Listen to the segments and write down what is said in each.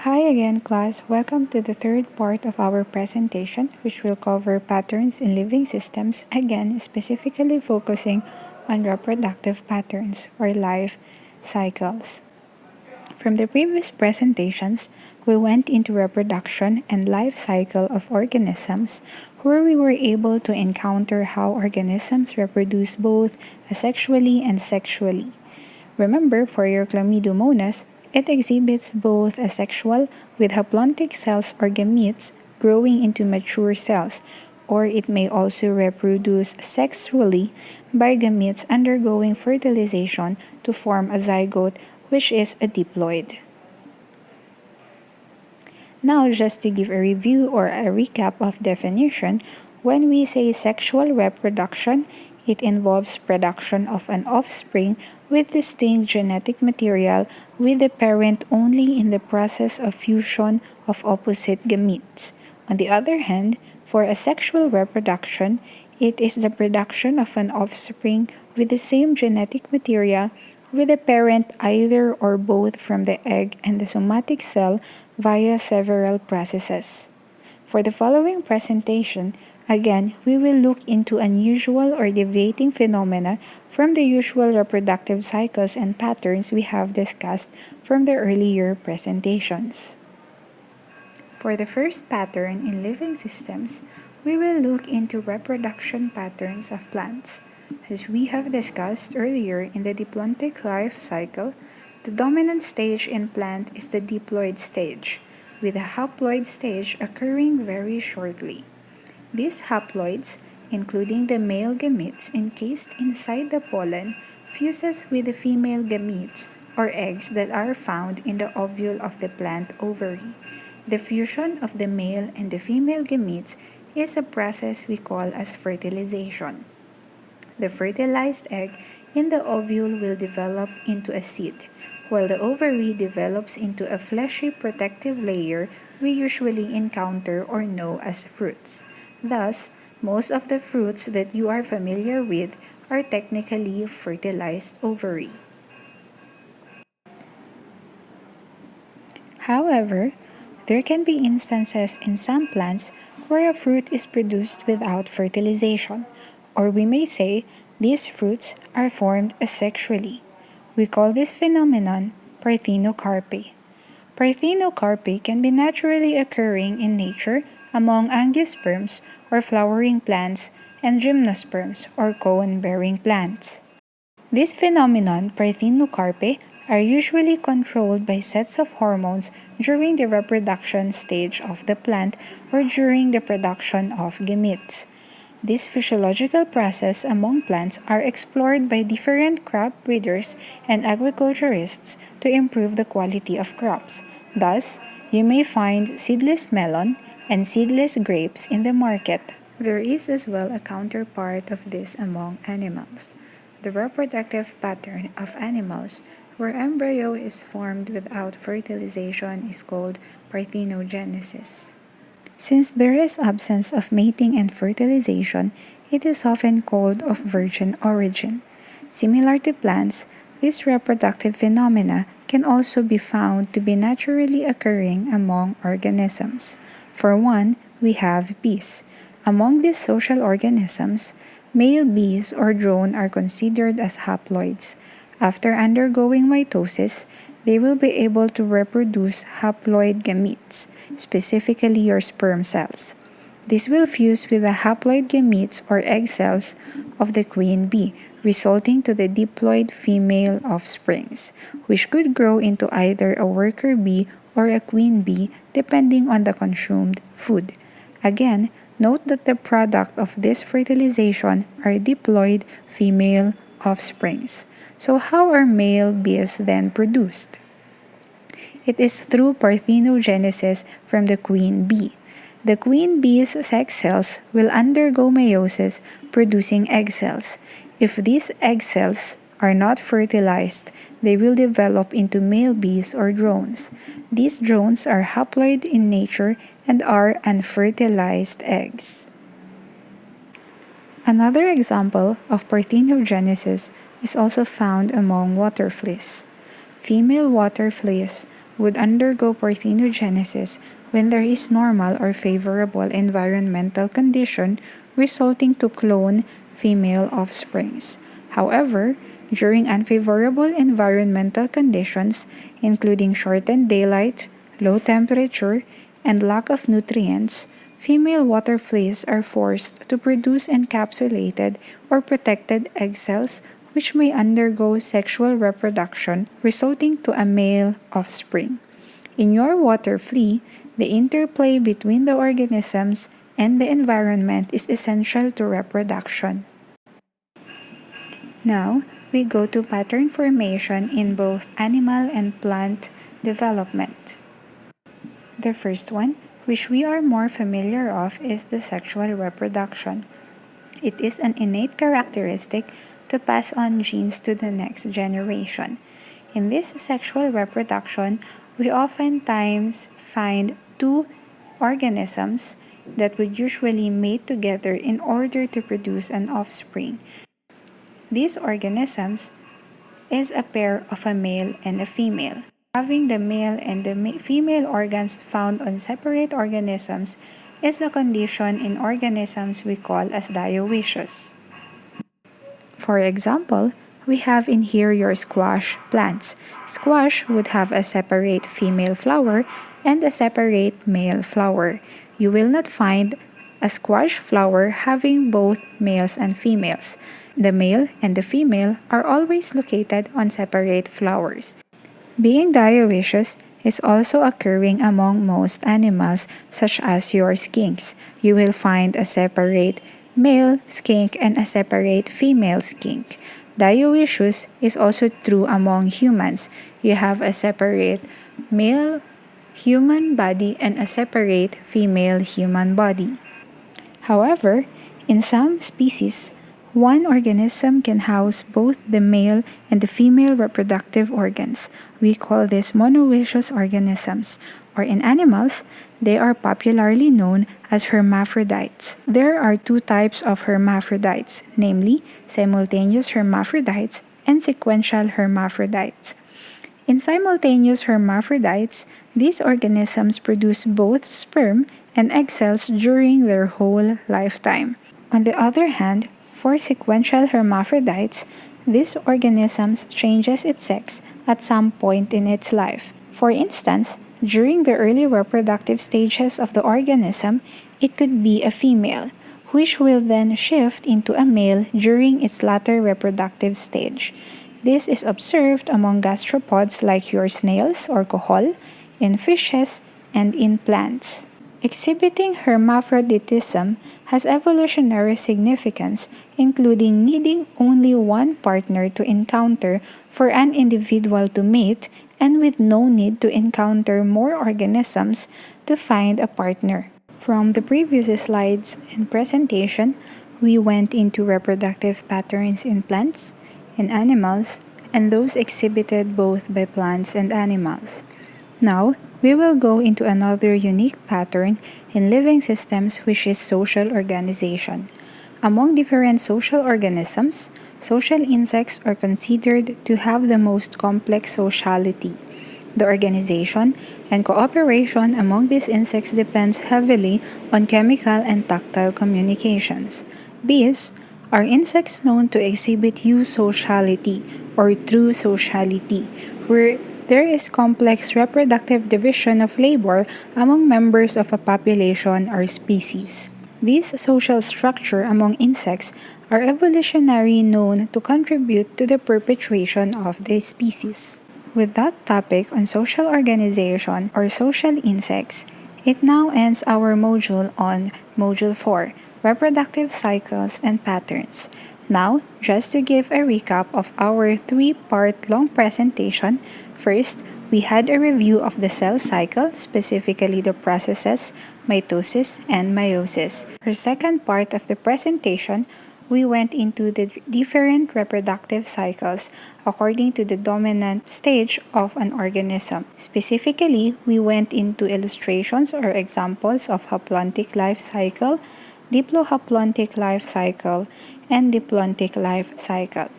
Hi again, class. Welcome to the third part of our presentation, which will cover patterns in living systems, again, specifically focusing on reproductive patterns or life cycles. From the previous presentations, we went into reproduction and life cycle of organisms, where we were able to encounter how organisms reproduce both asexually and sexually. Remember, for your Chlamydomonas, it exhibits both asexual with haplontic cells or gametes growing into mature cells, or it may also reproduce sexually by gametes undergoing fertilization to form a zygote, which is a diploid. Now, just to give a review or a recap of definition, when we say sexual reproduction, it involves production of an offspring with distinct genetic material with the parent only in the process of fusion of opposite gametes. On the other hand, for asexual reproduction, it is the production of an offspring with the same genetic material with the parent either or both from the egg and the somatic cell via several processes. For the following presentation, again, we will look into unusual or deviating phenomena from the usual reproductive cycles and patterns we have discussed from the earlier presentations. For the first pattern in living systems, we will look into reproduction patterns of plants. As we have discussed earlier in the diplontic life cycle, the dominant stage in plant is the diploid stage, with the haploid stage occurring very shortly. These haploids, including the male gametes encased inside the pollen, fuses with the female gametes or eggs that are found in the ovule of the plant ovary. The fusion of the male and the female gametes is a process we call as fertilization. The fertilized egg in the ovule will develop into a seed, while the ovary develops into a fleshy protective layer we usually encounter or know as fruits. Thus, most of the fruits that you are familiar with are technically fertilized ovary. However, there can be instances in some plants where a fruit is produced without fertilization, or we may say these fruits are formed asexually. We call this phenomenon parthenocarpy. Parthenocarpy can be naturally occurring in nature among angiosperms or flowering plants and gymnosperms or cone-bearing plants. This phenomenon, parthenocarpy, are usually controlled by sets of hormones during the reproduction stage of the plant or during the production of gametes. This physiological process among plants are explored by different crop breeders and agriculturists to improve the quality of crops. Thus, you may find seedless melon and seedless grapes in the market. There is as well a counterpart of this among animals. The reproductive pattern of animals where embryo is formed without fertilization is called parthenogenesis. Since there is absence of mating and fertilization, it is often called of virgin origin. Similar to plants, this reproductive phenomena can also be found to be naturally occurring among organisms. For one, we have bees. Among these social organisms, male bees or drone are considered as haploids. After undergoing mitosis, they will be able to reproduce haploid gametes, specifically your sperm cells. This will fuse with the haploid gametes or egg cells of the queen bee, resulting to the diploid female offsprings, which could grow into either a worker bee or a queen bee depending on the consumed food. Again, note that the product of this fertilization are diploid female offsprings. So how are male bees then produced? It is through parthenogenesis from the queen bee. The queen bee's sex cells will undergo meiosis, producing egg cells. If these egg cells are not fertilized, they will develop into male bees or drones. These drones are haploid in nature and are unfertilized eggs. Another example of parthenogenesis is also found among water fleas. Female water fleas would undergo parthenogenesis when there is normal or favorable environmental condition resulting to clone female offsprings. However, during unfavorable environmental conditions, including shortened daylight, low temperature, and lack of nutrients, female water fleas are forced to produce encapsulated or protected egg cells which may undergo sexual reproduction, resulting to a male offspring. In your water flea, the interplay between the organisms and the environment is essential to reproduction. Now, we go to pattern formation in both animal and plant development. The first one, which we are more familiar of, is the sexual reproduction. It is an innate characteristic to pass on genes to the next generation. In this sexual reproduction, we oftentimes find two organisms that would usually mate together in order to produce an offspring. These organisms is a pair of a male and a female. Having the male and the female organs found on separate organisms is a condition in organisms we call as dioecious. For example, we have in here your squash plants. Squash would have a separate female flower and a separate male flower. You will not find a squash flower having both males and females. The male and the female are always located on separate flowers. Being dioecious is also occurring among most animals such as your skinks. You will find a separate male skink and a separate female skink. Dioecious is also true among humans. You have a separate male human body and a separate female human body. However, in some species, one organism can house both the male and the female reproductive organs. We call this monoecious organisms, or in animals, they are popularly known as hermaphrodites. There are two types of hermaphrodites, namely simultaneous hermaphrodites and sequential hermaphrodites. In simultaneous hermaphrodites, these organisms produce both sperm and egg cells during their whole lifetime. On the other hand, for sequential hermaphrodites, this organism changes its sex at some point in its life. For instance, during the early reproductive stages of the organism, it could be a female, which will then shift into a male during its latter reproductive stage. This is observed among gastropods like your snails or kohol, in fishes, and in plants. Exhibiting hermaphroditism has evolutionary significance, including needing only one partner to encounter for an individual to mate and with no need to encounter more organisms to find a partner. From the previous slides and presentation, we went into reproductive patterns in plants, in animals, and those exhibited both by plants and animals. Now, we will go into another unique pattern in living systems, which is social organization. Among different social organisms, social insects are considered to have the most complex sociality. The organization and cooperation among these insects depends heavily on chemical and tactile communications. Bees are insects known to exhibit eusociality or true sociality, where there is complex reproductive division of labor among members of a population or species. This social structure among insects are evolutionarily known to contribute to the perpetuation of the species. With that topic on social organization or social insects, it now ends our module on Module 4, Reproductive Cycles and Patterns. Now, just to give a recap of our 3-part long presentation, first, we had a review of the cell cycle, specifically the processes mitosis and meiosis. For second part of the presentation, we went into the different reproductive cycles according to the dominant stage of an organism. Specifically, we went into illustrations or examples of haplontic life cycle, diplohaplontic life cycle, and diplontic life cycle.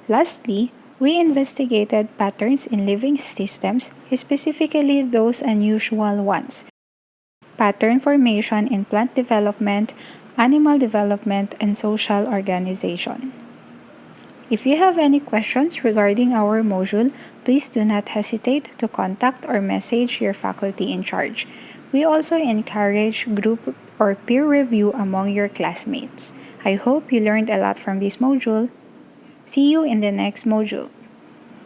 Lastly, We investigated patterns in living systems, specifically those unusual ones: pattern formation in plant development, animal development, and social organization. If you have any questions regarding our module, please do not hesitate to contact or message your faculty in charge. We also encourage group or peer review among your classmates. I hope you learned a lot from this module. See you in the next module.